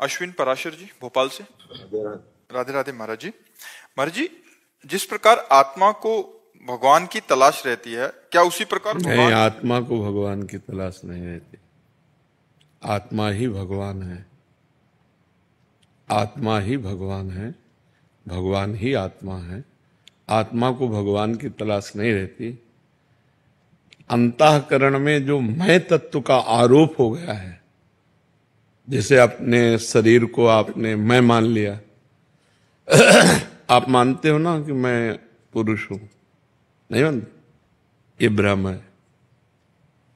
अश्विन पराशर जी भोपाल से। राधे राधे। राधे राधे महाराज जी। महाराज जी, जिस प्रकार आत्मा को भगवान की तलाश रहती है, क्या उसी प्रकार नहीं, भगवान आत्मा को भगवान की तलाश नहीं रहती। आत्मा ही भगवान है, आत्मा ही भगवान है, भगवान ही आत्मा है। आत्मा को भगवान की तलाश नहीं रहती। अंतःकरण में जो मैं तत्व का आरोप हो गया है, जैसे अपने शरीर को आपने मैं मान लिया। आप मानते हो ना कि मैं पुरुष हूं? नहीं मानते? ये भ्रम है,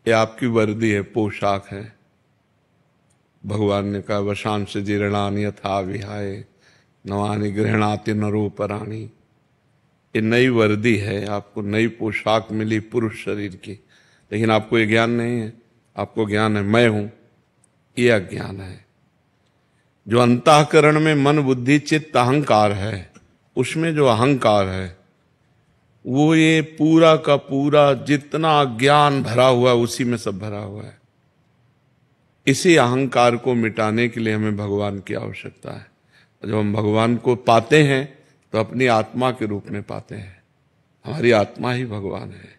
ये आपकी वर्दी है, पोशाक है। भगवान ने कहा वशांश जीर्णानि यथा विहाय नवानि गृह्णाति नरोपराणि। ये नई वर्दी है, आपको नई पोशाक मिली पुरुष शरीर की, लेकिन आपको ये ज्ञान नहीं है। आपको ज्ञान है मैं हूं, ये अज्ञान है। जो अंतःकरण में मन बुद्धि चित्त अहंकार है, उसमें जो अहंकार है वो ये पूरा का पूरा जितना ज्ञान भरा हुआ है उसी में सब भरा हुआ है। इसी अहंकार को मिटाने के लिए हमें भगवान की आवश्यकता है। जब हम भगवान को पाते हैं तो अपनी आत्मा के रूप में पाते हैं। हमारी आत्मा ही भगवान है।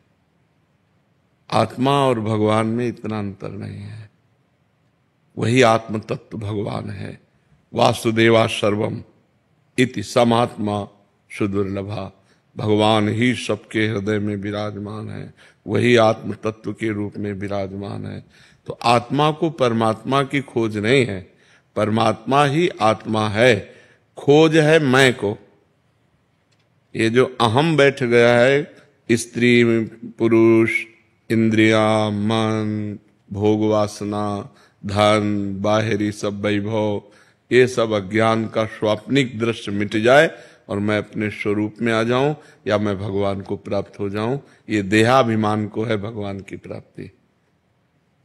आत्मा और भगवान में इतना अंतर नहीं है। वही आत्म तत्व भगवान है। वासुदेवा सर्वम इति समात्मा सुदुर्लभा। भगवान ही सबके हृदय में विराजमान है, वही आत्म तत्व के रूप में विराजमान है। तो आत्मा को परमात्मा की खोज नहीं है, परमात्मा ही आत्मा है। खोज है मैं को। ये जो अहम बैठ गया है, स्त्री पुरुष, इंद्रियां, मन, भोग वासना, धन, बाहरी सब वैभव, ये सब अज्ञान का स्वाप्निक दृश्य मिट जाए और मैं अपने स्वरूप में आ जाऊं या मैं भगवान को प्राप्त हो जाऊं। ये देहाभिमान को है भगवान की प्राप्ति।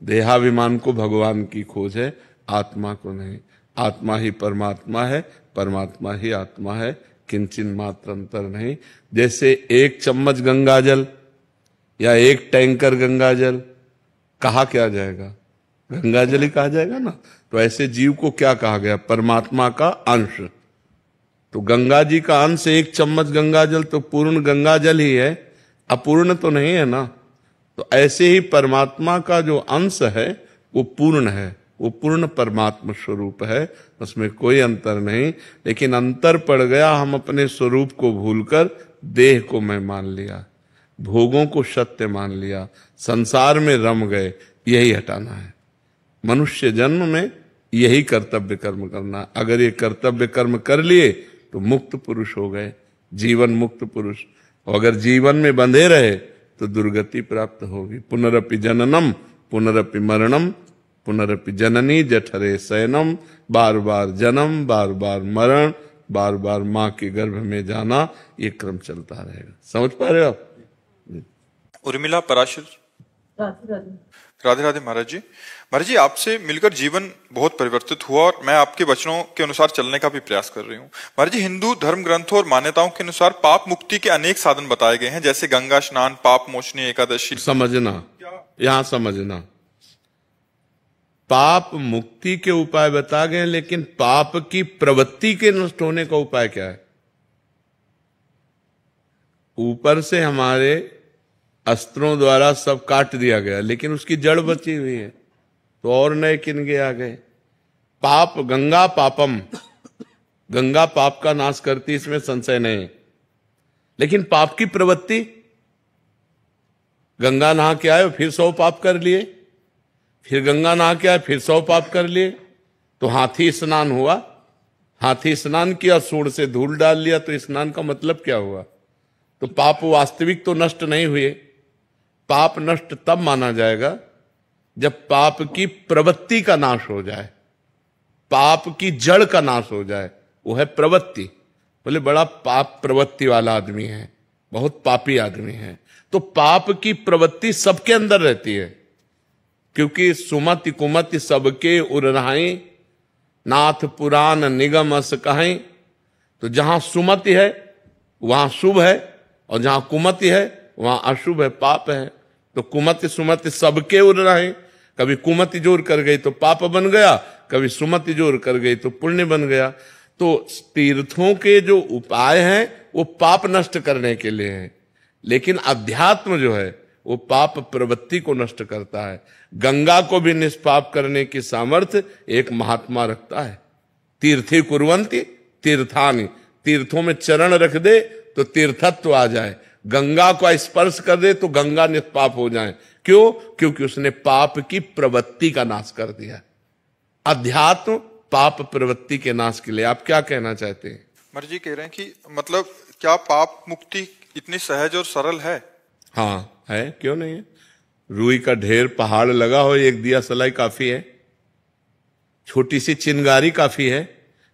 देहाभिमान को भगवान की खोज है, आत्मा को नहीं। आत्मा ही परमात्मा है, परमात्मा ही आत्मा है, किंचिन मात्र अंतर नहीं। जैसे एक चम्मच गंगाजल या एक टैंकर गंगाजल कहा क्या जाएगा? गंगाजल ही कहा जाएगा ना। तो ऐसे जीव को क्या कहा गया? परमात्मा का अंश। तो गंगा जी का अंश एक चम्मच गंगाजल तो पूर्ण गंगाजल ही है, अपूर्ण तो नहीं है ना। तो ऐसे ही परमात्मा का जो अंश है वो पूर्ण है, वो पूर्ण परमात्मा स्वरूप है, उसमें कोई अंतर नहीं। लेकिन अंतर पड़ गया, हम अपने स्वरूप को भूलकर देह को मैं मान लिया, भोगों को सत्य मान लिया, संसार में रम गए। यही हटाना है। मनुष्य जन्म में यही कर्तव्य कर्म करना। अगर ये कर्तव्य कर्म कर लिए तो मुक्त पुरुष हो गए, जीवन मुक्त पुरुष। और अगर जीवन में बंधे रहे तो दुर्गति प्राप्त होगी। पुनरपि जननम पुनरपि मरणम पुनरपि जननी जठरे शयनम। बार बार जन्म, बार बार मरण, बार बार माँ के गर्भ में जाना, ये क्रम चलता रहेगा। समझ पा रहे हो आप? उर्मिला पराशर। राधे राधे महाराज जी। महाराज जी, आपसे मिलकर जीवन बहुत परिवर्तित हुआ और मैं आपके वचनों के अनुसार चलने का भी प्रयास कर रही हूँ। महाराज जी, हिंदू धर्म ग्रंथों और मान्यताओं के अनुसार पाप मुक्ति के अनेक साधन बताए गए हैं, जैसे गंगा स्नान, पाप मोचनी एकादशी। समझना, यहां समझना, पाप मुक्ति के उपाय बता गए, लेकिन पाप की प्रवृत्ति के नष्ट होने का उपाय क्या है? ऊपर से हमारे अस्त्रों द्वारा सब काट दिया गया, लेकिन उसकी जड़ बची हुई है, तो और नए किनके आ गए। पाप गंगा पापम, गंगा पाप का नाश करती, इसमें संशय नहीं। लेकिन पाप की प्रवृत्ति, गंगा नहा के आए फिर 100 पाप कर लिए, फिर गंगा नहा के आए फिर 100 पाप कर लिए। तो हाथी स्नान हुआ, हाथी स्नान किया, सूंड से धूल डाल लिया, तो स्नान का मतलब क्या हुआ? तो पाप वास्तविक तो नष्ट नहीं हुए। पाप नष्ट तब माना जाएगा जब पाप की प्रवृत्ति का नाश हो जाए, पाप की जड़ का नाश हो जाए, वो है प्रवृत्ति। बोले बड़ा पाप प्रवृत्ति वाला आदमी है, बहुत पापी आदमी है। तो पाप की प्रवृत्ति सबके अंदर रहती है, क्योंकि सुमति कुमति सबके उरनाई, नाथ पुराण निगम अस कहीं। तो जहां सुमति है वहां शुभ है, और जहां कुमति है वहां अशुभ है, पाप है। तो कुमति सुमति सबके उर रहे। कभी कुमति जोर कर गई तो पाप बन गया, कभी सुमति जोर कर गई तो पुण्य बन गया। तो तीर्थों के जो उपाय हैं वो पाप नष्ट करने के लिए हैं, लेकिन अध्यात्म जो है वो पाप प्रवृत्ति को नष्ट करता है। गंगा को भी निष्पाप करने की सामर्थ्य एक महात्मा रखता है। तीर्थी कुर्वन्ति तीर्थानि, तीर्थों में चरण रख दे तो तीर्थत्व आ जाए, गंगा को स्पर्श कर दे तो गंगा निष्पाप हो जाए। क्यों? क्योंकि उसने पाप की प्रवृत्ति का नाश कर दिया। अध्यात्म पाप प्रवृत्ति के नाश के लिए। आप क्या कहना चाहते हैं? महाराज जी कह रहे हैं कि मतलब क्या पाप मुक्ति इतनी सहज और सरल है? हाँ है, क्यों नहीं है। रुई का ढेर पहाड़ लगा हो, एक दिया सलाई काफी है, छोटी सी चिंगारी काफी है।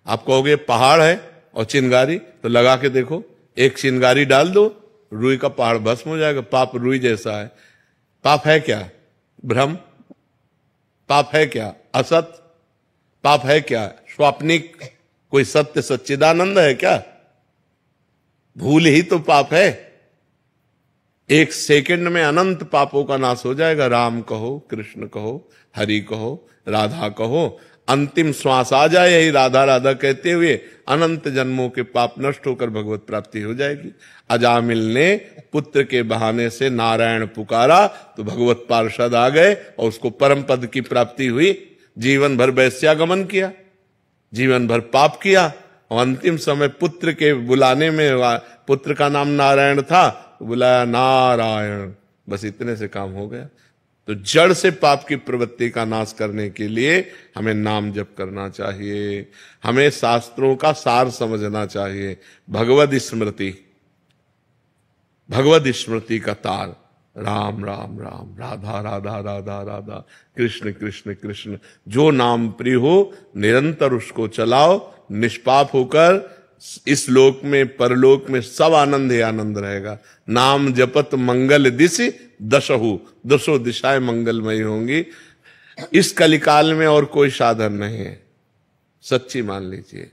आप कहोगे पहाड़ है और चिंगारी, तो लगा के देखो, एक चिंगारी डाल दो, रुई का पहाड़ भस्म हो जाएगा। पाप रुई जैसा है। पाप है क्या? भ्रम। पाप है क्या? असत। पाप है क्या? स्वाप्निक। कोई सत्य सच्चिदानंद है क्या? भूल ही तो पाप है। एक सेकंड में अनंत पापों का नाश हो जाएगा। राम कहो, कृष्ण कहो, हरि कहो, राधा कहो, अंतिम श्वास आ जाए यही राधा राधा कहते हुए, अनंत जन्मों के पाप नष्ट होकर भगवत प्राप्ति हो जाएगी। अजामिल ने पुत्र के बहाने से नारायण पुकारा तो भगवत पार्षद आ गए और उसको परम पद की प्राप्ति हुई। जीवन भर वैश्यागमन किया, जीवन भर पाप किया, और अंतिम समय पुत्र के बुलाने में, पुत्र का नाम नारायण था तो बुलाया नारायण, बस इतने से काम हो गया। तो जड़ से पाप की प्रवृत्ति का नाश करने के लिए हमें नाम जप करना चाहिए, हमें शास्त्रों का सार समझना चाहिए। भगवद स्मृति, भगवद स्मृति का तार, राम राम राम, राधा राधा राधा राधा, कृष्ण कृष्ण कृष्ण। जो नाम प्रिय हो निरंतर उसको चलाओ, निष्पाप होकर इस लोक में परलोक में सब आनंद ही आनंद रहेगा। नाम जपत मंगल दिशि दशहु, दसों दिशाएं मंगलमयी होंगी। इस कलिकाल में और कोई साधन नहीं है, सच्ची मान लीजिए,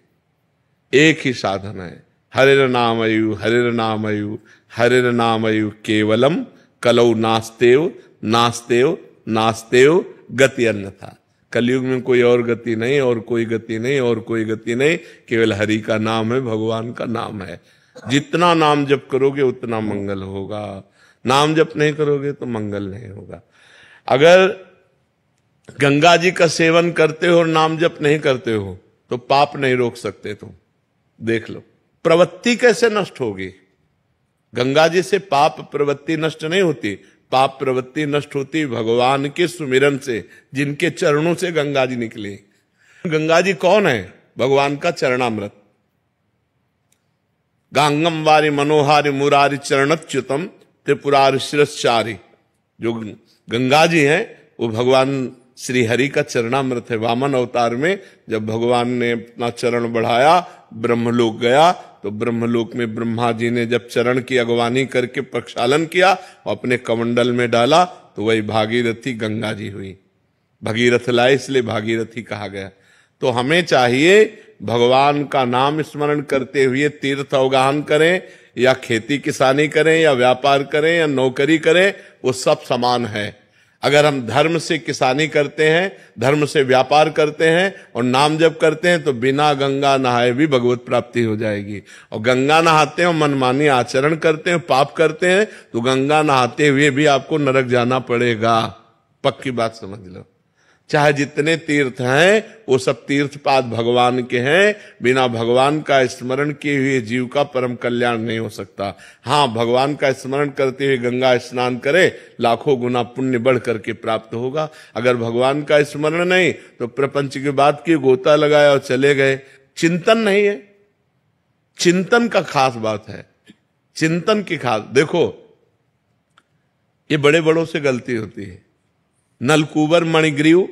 एक ही साधन है, हरिर नामयु हरिर नामयु हरिर नामयु केवलम कलौ नास्तेव नास्तेव नास्तेव गति अन्यथा। कलयुग में कोई और गति नहीं, और कोई गति नहीं, और कोई गति नहीं, केवल हरि का नाम है, भगवान का नाम है। जितना नाम जप करोगे उतना मंगल होगा, नाम जप नहीं करोगे तो मंगल नहीं होगा। अगर गंगा जी का सेवन करते हो और नाम जप नहीं करते हो तो पाप नहीं रोक सकते तुम। देख लो प्रवृत्ति कैसे नष्ट होगी। गंगा जी से पाप प्रवृत्ति नष्ट नहीं होती, पाप प्रवृत्ति नष्ट होती भगवान के सुमिरन से, जिनके चरणों से गंगा जी निकली। गंगा जी कौन है? भगवान का चरणामृत। गांगम वारी मनोहारी मुरारी चरणच्युतम त्रिपुरारि शिरश्चारी। जो गंगा जी हैं वो भगवान श्री हरि का चरणामृत है। वामन अवतार में जब भगवान ने अपना चरण बढ़ाया, ब्रह्मलोक गया, तो ब्रह्मलोक में ब्रह्मा जी ने जब चरण की अगवानी करके प्रक्षालन किया और अपने कमंडल में डाला तो वही भागीरथी गंगा जी हुई। भगीरथ लाए इसलिए भागीरथी कहा गया। तो हमें चाहिए भगवान का नाम स्मरण करते हुए तीर्थ अवगाहन करें, या खेती किसानी करें, या व्यापार करें, या नौकरी करें, वो सब समान है। अगर हम धर्म से किसानी करते हैं, धर्म से व्यापार करते हैं और नाम जप करते हैं तो बिना गंगा नहाए भी भगवत प्राप्ति हो जाएगी। और गंगा नहाते हैं और मनमानी आचरण करते हैं, पाप करते हैं, तो गंगा नहाते हुए भी आपको नरक जाना पड़ेगा। पक्की बात समझ लो। चाहे जितने तीर्थ हैं वो सब तीर्थपाद भगवान के हैं, बिना भगवान का स्मरण किए हुए जीव का परम कल्याण नहीं हो सकता। हाँ, भगवान का स्मरण करते हुए गंगा स्नान करे, लाखों गुना पुण्य बढ़ करके प्राप्त होगा। अगर भगवान का स्मरण नहीं तो प्रपंच की बात की, गोता लगाया और चले गए। चिंतन नहीं है, चिंतन का खास बात है, चिंतन की खास। देखो ये बड़े बड़ों से गलती होती है। नलकुबर मणिग्रीव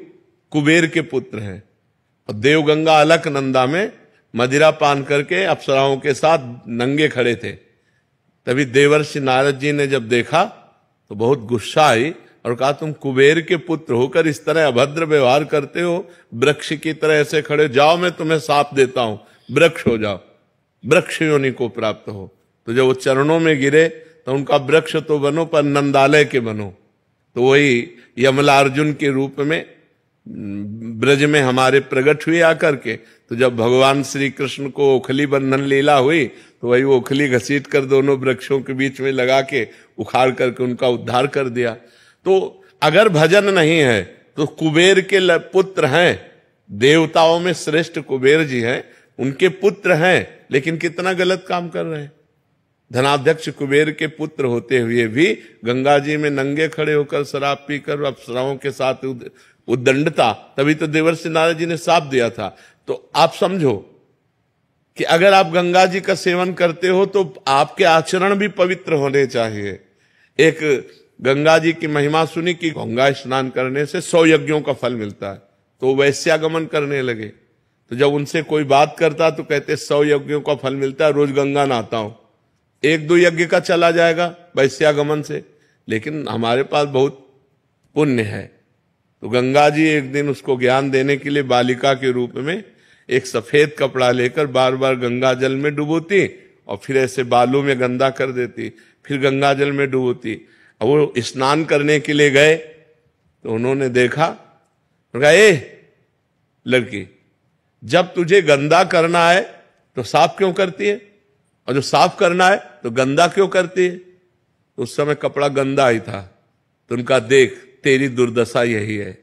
कुबेर के पुत्र हैं और देवगंगा अलकनंदा में मदिरा पान करके अप्सराओं के साथ नंगे खड़े थे। तभी देवर्षि नारद जी ने जब देखा तो बहुत गुस्सा आई और कहा, तुम कुबेर के पुत्र होकर इस तरह अभद्र व्यवहार करते हो, वृक्ष की तरह ऐसे खड़े, जाओ मैं तुम्हें शाप देता हूं, वृक्ष हो जाओ, वृक्ष योनि को प्राप्त हो। तो जब वो चरणों में गिरे तो उनका वृक्ष तो बनो पर नंदालय के बनो। तो वही यमलार्जुन के रूप में ब्रज में हमारे प्रकट हुए आकर के। तो जब भगवान श्री कृष्ण को ओखली बंधन लीला हुई तो वही ओखली घसीट कर दोनों वृक्षों के बीच में लगा के उखाड़ करके उनका उद्धार कर दिया। तो अगर भजन नहीं है तो कुबेर के पुत्र हैं, देवताओं में श्रेष्ठ कुबेर जी हैं, उनके पुत्र हैं, लेकिन कितना गलत काम कर रहे हैं। धनाध्यक्ष कुबेर के पुत्र होते हुए भी गंगा जी में नंगे खड़े होकर शराब पीकर अप्सराओं के साथ उद्दंडता, तभी तो देवर्षि नारद जी ने शाप दिया था। तो आप समझो कि अगर आप गंगा जी का सेवन करते हो तो आपके आचरण भी पवित्र होने चाहिए। एक गंगा जी की महिमा सुनी कि गंगा स्नान करने से 100 यज्ञों का फल मिलता है, तो वैश्यागमन करने लगे। तो जब उनसे कोई बात करता तो कहते 100 यज्ञों का फल मिलता है, रोज गंगा नहाता हूं, 1-2 यज्ञ का चला जाएगा वैश्यागमन से, लेकिन हमारे पास बहुत पुण्य है। तो गंगा जी एक दिन उसको ज्ञान देने के लिए बालिका के रूप में एक सफेद कपड़ा लेकर बार बार गंगा जल में डुबोती और फिर ऐसे बालों में गंदा कर देती, फिर गंगा जल में डुबोती। अब वो स्नान करने के लिए गए तो उन्होंने देखा, कहा ए लड़की, जब तुझे गंदा करना है तो साफ क्यों करती है, और जो साफ करना है तो गंदा क्यों करती है। तो उस समय कपड़ा गंदा ही था। तो उनका देख तेरी दुर्दशा यही है,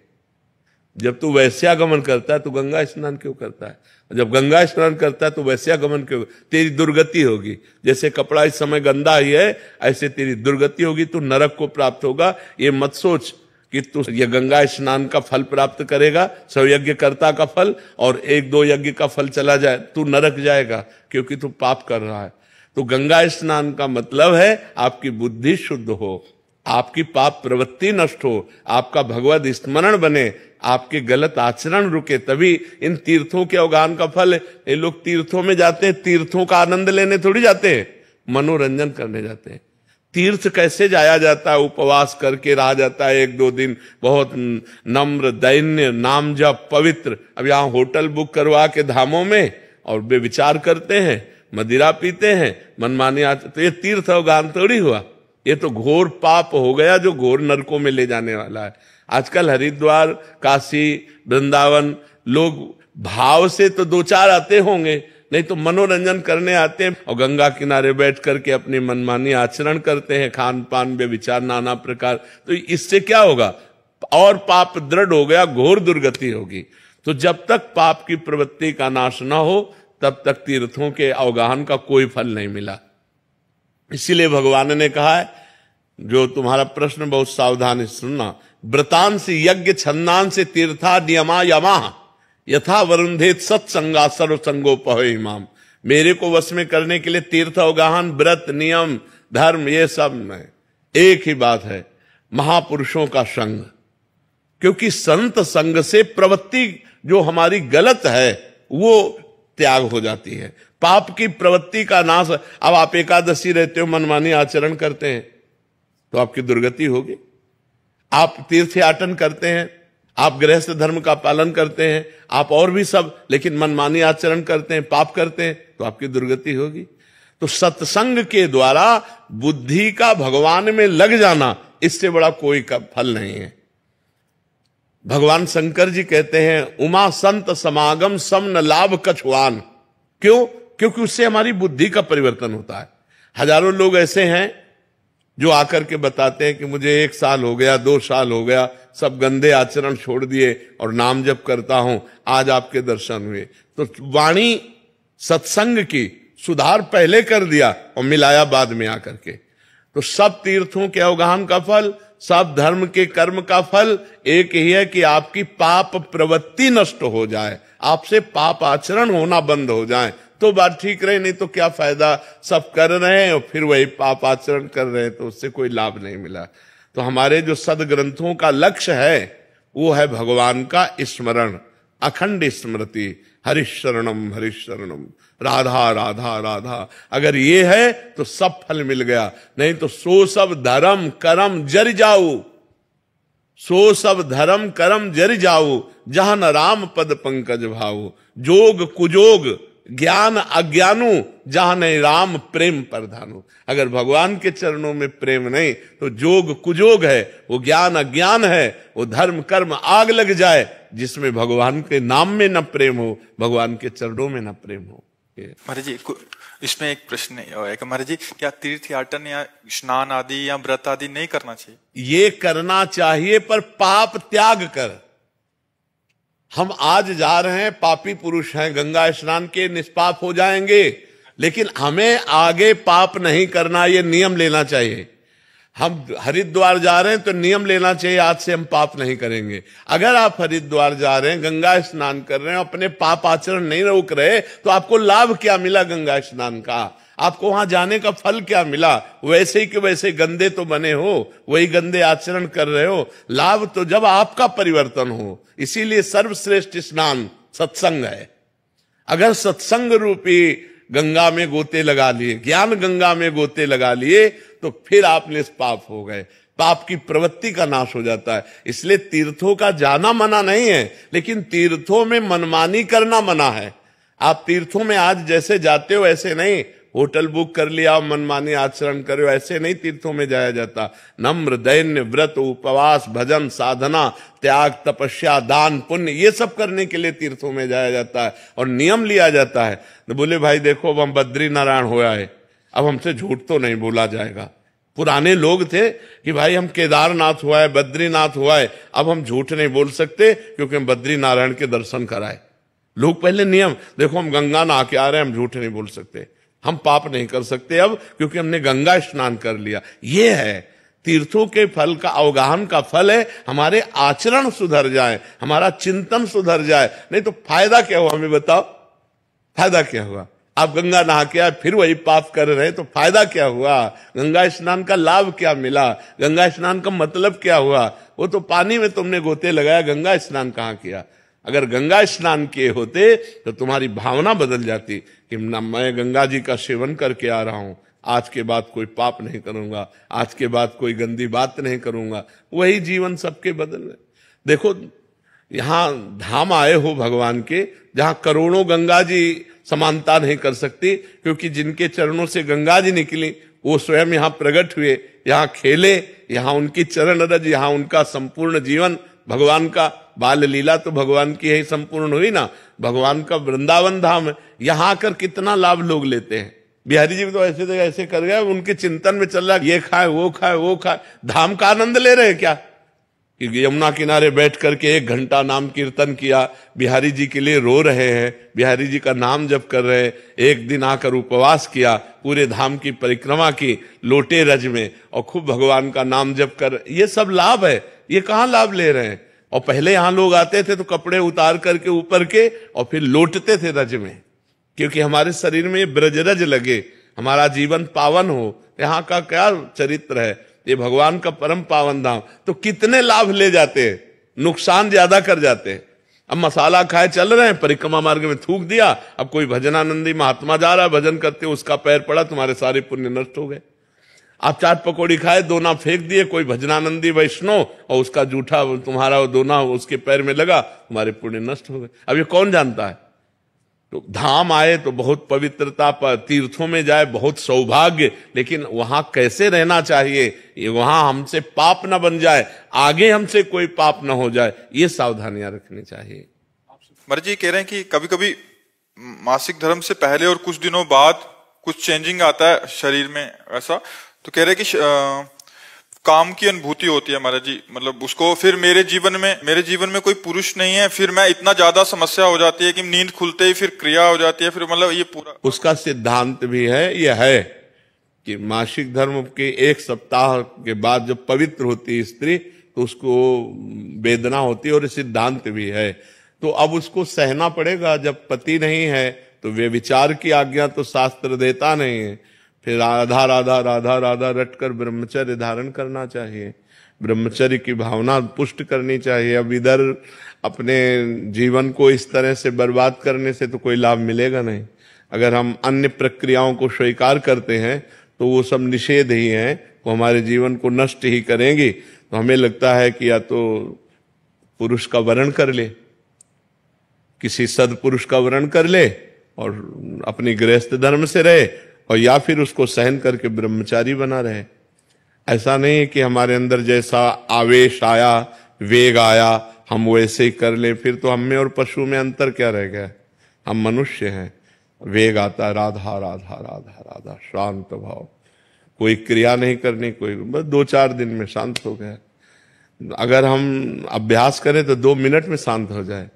जब तू वैश्यागमन करता है तो गंगा स्नान क्यों करता है, जब गंगा स्नान करता है तो वैश्यागमन क्यों, तेरी दुर्गति होगी। जैसे कपड़ा इस समय गंदा ही है ऐसे तेरी दुर्गति होगी, तू नरक को प्राप्त होगा। ये मत सोच कि तू ये गंगा स्नान का फल प्राप्त करेगा, 100 यज्ञ कर्ता का फल और 1-2 यज्ञ का फल चला जाए, तू नरक जाएगा क्योंकि तू पाप कर रहा है। तो गंगा स्नान का मतलब है आपकी बुद्धि शुद्ध हो, आपकी पाप प्रवृत्ति नष्ट हो, आपका भगवत स्मरण बने, आपके गलत आचरण रुके, तभी इन तीर्थों के अवगाहन का फल है। ये लोग तीर्थों में जाते हैं, तीर्थों का आनंद लेने थोड़ी जाते हैं, मनोरंजन करने जाते हैं। तीर्थ कैसे जाया जाता है, उपवास करके रहा जाता है 1-2 दिन, बहुत नम्र दैन्य नाम जप पवित्र। अब यहाँ होटल बुक करवा के धामों में और वे विचार करते हैं, मदिरा पीते हैं, मनमानी आते, तो ये तीर्थ अवगाहन थोड़ी हुआ, ये तो घोर पाप हो गया जो घोर नरकों में ले जाने वाला है। आजकल हरिद्वार, काशी, वृंदावन लोग भाव से तो 2-4 आते होंगे, नहीं तो मनोरंजन करने आते हैं और गंगा किनारे बैठ करके अपनी मनमानी आचरण करते हैं, खान पान में विचार नाना प्रकार। तो इससे क्या होगा, और पाप दृढ़ हो गया, घोर दुर्गति होगी। तो जब तक पाप की प्रवृत्ति का नाश न हो तब तक तीर्थों के अवगाहन का कोई फल नहीं मिला। इसीलिए भगवान ने कहा है, जो तुम्हारा प्रश्न बहुत सावधानी सुनना, व्रतांसी यज्ञ छंदांसी तीर्था नियमा यमा यथा वरुंधेत सत्संगा सर्वसंगोपह इमाम। मेरे को वश में करने के लिए तीर्थ अवगाहन, व्रत, नियम, धर्म, ये सब में एक ही बात है, महापुरुषों का संग। क्योंकि संत संग से प्रवृत्ति जो हमारी गलत है वो त्याग हो जाती है, पाप की प्रवृत्ति का नाश। अब आप एकादशी रहते हो, मनमानी आचरण करते हैं तो आपकी दुर्गति होगी। आप तीर्थयाटन करते हैं, आप गृहस्थ धर्म का पालन करते हैं, आप और भी सब, लेकिन मनमानी आचरण करते हैं, पाप करते हैं, तो आपकी दुर्गति होगी। तो सत्संग के द्वारा बुद्धि का भगवान में लग जाना, इससे बड़ा कोई फल नहीं है। भगवान शंकर जी कहते हैं, उमा संत समागम सम न लाभ कछुआन। क्यों? क्योंकि उससे हमारी बुद्धि का परिवर्तन होता है। हजारों लोग ऐसे हैं जो आकर के बताते हैं कि मुझे 1 साल हो गया, 2 साल हो गया, सब गंदे आचरण छोड़ दिए और नाम जप करता हूं, आज आपके दर्शन हुए। तो वाणी सत्संग की सुधार पहले कर दिया और मिलाया बाद में आकर के। तो सब तीर्थों के अवगाहन का फल, सब धर्म के कर्म का फल एक ही है कि आपकी पाप प्रवृत्ति नष्ट हो जाए, आपसे पाप आचरण होना बंद हो जाए, तो बात ठीक रहे। नहीं तो क्या फायदा, सब कर रहे हैं और फिर वही पाप आचरण कर रहे हैं, तो उससे कोई लाभ नहीं मिला। तो हमारे जो सदग्रंथों का लक्ष्य है वो है भगवान का स्मरण, अखंड स्मृति, हरिशरणम हरिशरणम, राधा राधा राधा। अगर ये है तो सब फल मिल गया, नहीं तो सो सब धर्म कर्म जर जाऊ, सो सब धर्म कर्म जर जाऊ, जहां न राम पद पंकज भाऊ। जोग कुजोग ज्ञान अज्ञानु जहां नहीं राम प्रेम प्रधानो। अगर भगवान के चरणों में प्रेम नहीं तो जोग कुजोग है, वो ज्ञान अज्ञान है, वो धर्म कर्म आग लग जाए। जिसमें भगवान के नाम में न प्रेम हो, भगवान के चरणों में न प्रेम हो। महाराज जी इसमें एक प्रश्न है कि महाराज जी क्या तीर्थ याटन या स्नान आदि या व्रत आदि नहीं करना चाहिए? ये करना चाहिए, पर पाप त्याग कर। हम आज जा रहे हैं, पापी पुरुष हैं, गंगा स्नान के निष्पाप हो जाएंगे, लेकिन हमें आगे पाप नहीं करना, ये नियम लेना चाहिए। हम हरिद्वार जा रहे हैं तो नियम लेना चाहिए, आज से हम पाप नहीं करेंगे। अगर आप हरिद्वार जा रहे हैं, गंगा स्नान कर रहे हैं, अपने पाप आचरण नहीं रोक रहे, तो आपको लाभ क्या मिला गंगा स्नान का? आपको वहां जाने का फल क्या मिला? वैसे ही कि वैसे गंदे तो बने हो, वही गंदे आचरण कर रहे हो। लाभ तो जब आपका परिवर्तन हो। इसीलिए सर्वश्रेष्ठ स्नान सत्संग है। अगर सत्संग रूपी गंगा में गोते लगा लिए, ज्ञान गंगा में गोते लगा लिए, तो फिर आप निष्पाप हो गए, पाप की प्रवृत्ति का नाश हो जाता है। इसलिए तीर्थों का जाना मना नहीं है, लेकिन तीर्थों में मनमानी करना मना है। आप तीर्थों में आज जैसे जाते हो ऐसे नहीं, होटल बुक कर लिया और मनमानी आचरण करो, ऐसे नहीं तीर्थों में जाया जाता। नम्र दैन्य व्रत उपवास भजन साधना त्याग तपस्या दान पुण्य, ये सब करने के लिए तीर्थों में जाया जाता है और नियम लिया जाता है। तो बोले भाई देखो अब हम बद्री नारायण हो आए, अब हमसे झूठ तो नहीं बोला जाएगा। पुराने लोग थे कि भाई हम केदारनाथ हुआ है, बद्रीनाथ हुआ है, अब हम झूठ नहीं बोल सकते क्योंकि हम बद्री नारायण के दर्शन कराए। लोग पहले नियम, देखो हम गंगा नहा के आ रहे हैं, हम झूठ नहीं बोल सकते, हम पाप नहीं कर सकते अब क्योंकि हमने गंगा स्नान कर लिया। ये है तीर्थों के फल का, अवगाहन का फल है हमारे आचरण सुधर जाए, हमारा चिंतन सुधर जाए। नहीं तो फायदा क्या हुआ हमें बताओ? फायदा क्या हुआ? आप गंगा नहा के आए फिर वही पाप कर रहे हैं, तो फायदा क्या हुआ? गंगा स्नान का लाभ क्या मिला? गंगा स्नान का मतलब क्या हुआ? वो तो पानी में तुमने गोते लगाया, गंगा स्नान कहाँ किया? अगर गंगा स्नान किए होते तो तुम्हारी भावना बदल जाती कि मैं गंगा जी का सेवन करके आ रहा हूं, आज के बाद कोई पाप नहीं करूंगा, आज के बाद कोई गंदी बात नहीं करूंगा। वही जीवन सबके बदल में। देखो यहां धाम आए हो भगवान के, जहां करोड़ों गंगा जी समानता नहीं कर सकती, क्योंकि जिनके चरणों से गंगा जी निकली वो स्वयं यहाँ प्रकट हुए, यहाँ खेले, यहाँ उनकी चरण रज, यहाँ उनका संपूर्ण जीवन भगवान का बाल लीला तो भगवान की यही संपूर्ण हुई ना। भगवान का वृंदावन धाम है, यहाँ आकर कितना लाभ लोग लेते हैं। बिहारी जी तो ऐसे कर गए, उनके चिंतन में चल रहा है ये खाए वो खाए वो खाए, धाम का आनंद ले रहे हैं क्या? कि यमुना किनारे बैठ करके 1 घंटा नाम कीर्तन किया, बिहारी जी के लिए रो रहे हैं, बिहारी जी का नाम जप कर रहे हैं। एक दिन आकर उपवास किया, पूरे धाम की परिक्रमा की लोटे रज में, और खूब भगवान का नाम जप कर, ये सब लाभ है। ये कहाँ लाभ ले रहे हैं? और पहले यहाँ लोग आते थे तो कपड़े उतार करके ऊपर के और फिर लौटते थे रज में, क्योंकि हमारे शरीर में ब्रजरज लगे, हमारा जीवन पावन हो। यहाँ का क्या चरित्र है, ये भगवान का परम पावन धाम। तो कितने लाभ ले जाते हैं, नुकसान ज्यादा कर जाते हैं। अब मसाला खाए चल रहे हैं, परिक्रमा मार्ग में थूक दिया, अब कोई भजनानंदी महात्मा जा रहा है भजन करते, उसका पैर पड़ा, तुम्हारे सारे पुण्य नष्ट हो गए। आप चाट पकौड़ी खाए, दोना फेंक दिए, कोई भजनानंदी वैष्णव, और उसका जूठा तुम्हारा दोना उसके पैर में लगा, तुम्हारे पुण्य नष्ट हो गए। अब ये कौन जानता है? तो धाम आए तो बहुत पवित्रता पर, तीर्थों में जाए बहुत सौभाग्य, लेकिन वहां कैसे रहना चाहिए, ये वहां हमसे पाप न बन जाए, आगे हमसे कोई पाप न हो जाए, ये सावधानियां रखनी चाहिए। महाराज जी कह रहे हैं कि कभी कभी मासिक धर्म से पहले और कुछ दिनों बाद कुछ चेंजिंग आता है शरीर में, ऐसा तो कह रहे हैं कि काम की अनुभूति होती है महाराज जी, मतलब उसको फिर मेरे जीवन में कोई पुरुष नहीं है, फिर मैं इतना ज्यादा समस्या हो जाती है कि नींद खुलते ही फिर क्रिया हो जाती है, फिर मतलब ये पूरा उसका सिद्धांत भी है। यह है कि मासिक धर्म के 1 सप्ताह के बाद जब पवित्र होती है स्त्री तो उसको वेदना होती है, और सिद्धांत भी है। तो अब उसको सहना पड़ेगा। जब पति नहीं है तो व्यभिचार की आज्ञा तो शास्त्र देता नहीं है, फिर राधा राधा राधा राधा रटकर ब्रह्मचर्य धारण करना चाहिए, ब्रह्मचर्य की भावना पुष्ट करनी चाहिए। अब इधर अपने जीवन को इस तरह से बर्बाद करने से तो कोई लाभ मिलेगा नहीं। अगर हम अन्य प्रक्रियाओं को स्वीकार करते हैं तो वो सब निषेध ही हैं, वो हमारे जीवन को नष्ट ही करेंगी। तो हमें लगता है कि या तो पुरुष का वर्ण कर ले, किसी सदपुरुष का वर्ण कर ले, और अपनी गृहस्थ धर्म से रहे, और या फिर उसको सहन करके ब्रह्मचारी बना रहे। ऐसा नहीं है कि हमारे अंदर जैसा आवेश आया, वेग आया, हम वैसे ही कर ले। फिर तो हम में और पशु में अंतर क्या रह गया? हम मनुष्य हैं, वेग आता है, राधा राधा राधा राधा, शांत भाव, कोई क्रिया नहीं करनी, कोई बस 2-4 दिन में शांत हो गया। अगर हम अभ्यास करें तो 2 मिनट में शांत हो जाए।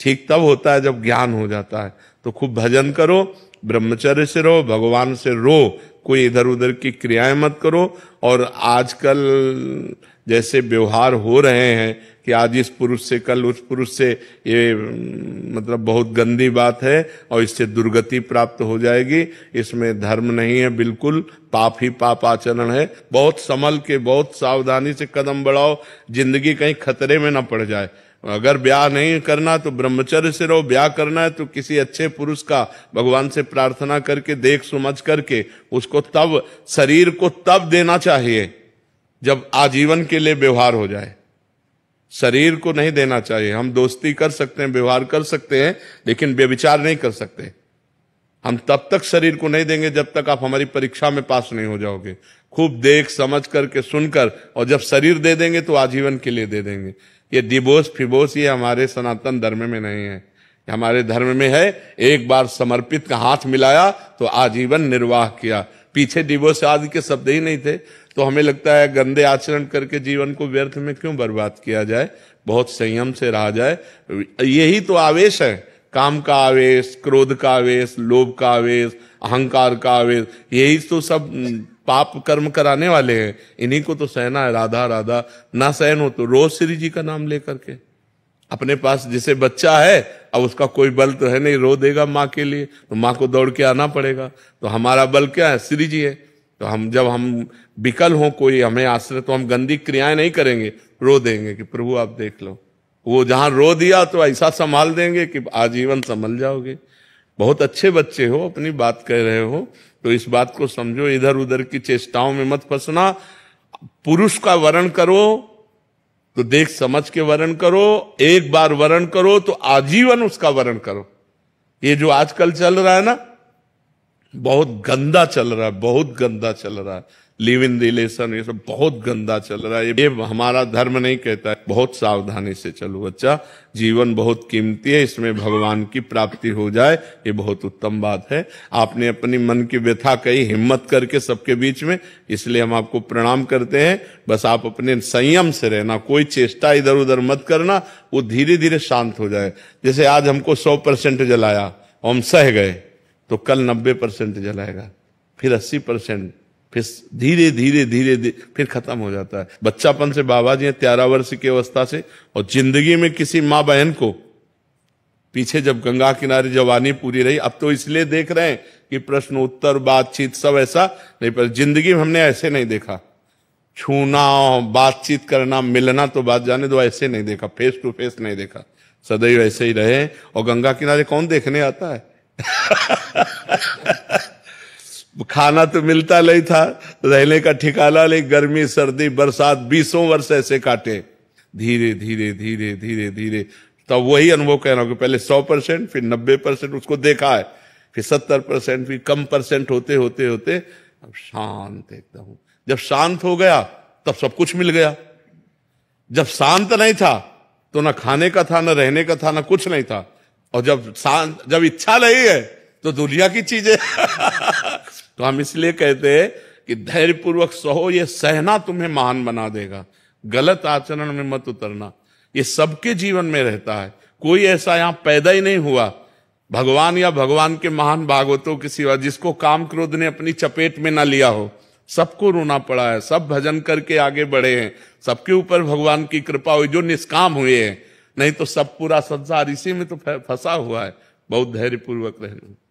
ठीक तब होता है जब ज्ञान हो जाता है। तो खूब भजन करो, ब्रह्मचर्य से रहो, भगवान से रो, कोई इधर उधर की क्रियाएं मत करो। और आजकल जैसे व्यवहार हो रहे हैं कि आज इस पुरुष से कल उस पुरुष से, ये मतलब बहुत गंदी बात है और इससे दुर्गति प्राप्त हो जाएगी। इसमें धर्म नहीं है, बिल्कुल पाप ही पाप आचरण है। बहुत संभल के, बहुत सावधानी से कदम बढ़ाओ, जिंदगी कहीं खतरे में ना पड़ जाए। अगर ब्याह नहीं करना तो ब्रह्मचर्य से रहो, ब्याह करना है तो किसी अच्छे पुरुष का भगवान से प्रार्थना करके, देख समझ करके उसको तब, शरीर को तब देना चाहिए जब आजीवन के लिए व्यवहार हो जाए। शरीर को नहीं देना चाहिए। हम दोस्ती कर सकते हैं, व्यवहार कर सकते हैं, लेकिन व्यभिचार नहीं कर सकते। हम तब तक शरीर को नहीं देंगे जब तक आप हमारी परीक्षा में पास नहीं हो जाओगे। खूब देख समझ करके, सुनकर, और जब शरीर दे देंगे तो आजीवन के लिए दे देंगे। ये डिवोर्स फिवोर्स ये हमारे सनातन धर्म में नहीं है। हमारे धर्म में है, एक बार समर्पित का हाथ मिलाया तो आजीवन निर्वाह किया। पीछे डिवोर्स आदि के शब्द ही नहीं थे। तो हमें लगता है गंदे आचरण करके जीवन को व्यर्थ में क्यों बर्बाद किया जाए, बहुत संयम से रहा जाए। यही तो आवेश है, काम का आवेश, क्रोध का आवेश, लोभ का आवेश, अहंकार का आवेश, यही तो सब पाप कर्म कराने वाले हैं। इन्हीं को तो सहना है। राधा राधा ना सहन हो तो रोज श्री जी का नाम लेकर के, अपने पास जिसे बच्चा है, अब उसका कोई बल तो है नहीं, रो देगा माँ के लिए तो माँ को दौड़ के आना पड़ेगा। तो हमारा बल क्या है? श्री जी है। तो हम जब हम विकल हो, कोई हमें आश्रय, तो हम गंदी क्रियाएं नहीं करेंगे, रो देंगे कि प्रभु आप देख लो। वो जहां रो दिया तो ऐसा संभाल देंगे कि आजीवन संभल जाओगे। बहुत अच्छे बच्चे हो, अपनी बात कह रहे हो तो इस बात को समझो, इधर उधर की चेष्टाओं में मत फंसना। पुरुष का वर्ण करो तो देख समझ के वर्ण करो, एक बार वर्ण करो तो आजीवन उसका वर्ण करो। ये जो आजकल चल रहा है ना, बहुत गंदा चल रहा है, बहुत गंदा चल रहा है। लिव इन रिलेशन, ये सब बहुत गंदा चल रहा है। ये हमारा धर्म नहीं कहता है। बहुत सावधानी से चलो बच्चा, जीवन बहुत कीमती है, इसमें भगवान की प्राप्ति हो जाए, ये बहुत उत्तम बात है। आपने अपनी मन की व्यथा कही हिम्मत करके सबके बीच में, इसलिए हम आपको प्रणाम करते हैं। बस आप अपने संयम से रहना, कोई चेष्टा इधर उधर मत करना, वो धीरे धीरे शांत हो जाए। जैसे आज हमको 100% जलाया, हम सह गए, तो कल 90% जलाएगा, फिर 80%, फिर धीरे धीरे धीरे धीरे फिर खत्म हो जाता है। बच्चापन से बाबा जी 13 वर्ष की अवस्था से, और जिंदगी में किसी माँ बहन को, पीछे जब गंगा किनारे जवानी पूरी रही, अब तो इसलिए देख रहे हैं कि प्रश्न उत्तर बातचीत सब ऐसा नहीं, पर जिंदगी में हमने ऐसे नहीं देखा। छूना, बातचीत करना, मिलना तो बात जाने दो, ऐसे नहीं देखा, फेस टू फेस नहीं देखा। सदैव ऐसे ही रहे। और गंगा किनारे कौन देखने आता है? खाना तो मिलता नहीं था, रहने का ठिकाना नहीं, गर्मी सर्दी बरसात 20 वर्ष ऐसे काटे। धीरे धीरे धीरे धीरे धीरे तब वही अनुभव कह रहा हूं कि पहले 100%, फिर 90% उसको देखा है, फिर 70%, फिर कम परसेंट होते होते होते अब शांत एकदम। जब शांत हो गया तब सब कुछ मिल गया। जब शांत नहीं था तो ना खाने का था, ना रहने का था, ना कुछ नहीं था। और जब इच्छा नहीं है तो दुनिया की चीजें तो हम इसलिए कहते हैं कि धैर्यपूर्वक सहो, ये सहना तुम्हें महान बना देगा। गलत आचरण में मत उतरना, ये सबके जीवन में रहता है। कोई ऐसा यहां पैदा ही नहीं हुआ भगवान या भगवान के महान भागवतों के सिवा जिसको काम क्रोध ने अपनी चपेट में ना लिया हो। सबको रोना पड़ा है, सब भजन करके आगे बढ़े हैं, सबके ऊपर भगवान की कृपा हुई जो निष्काम हुए हैं। नहीं तो सब पूरा संसार इसी में तो फंसा हुआ है। बहुत धैर्यपूर्वक रहे।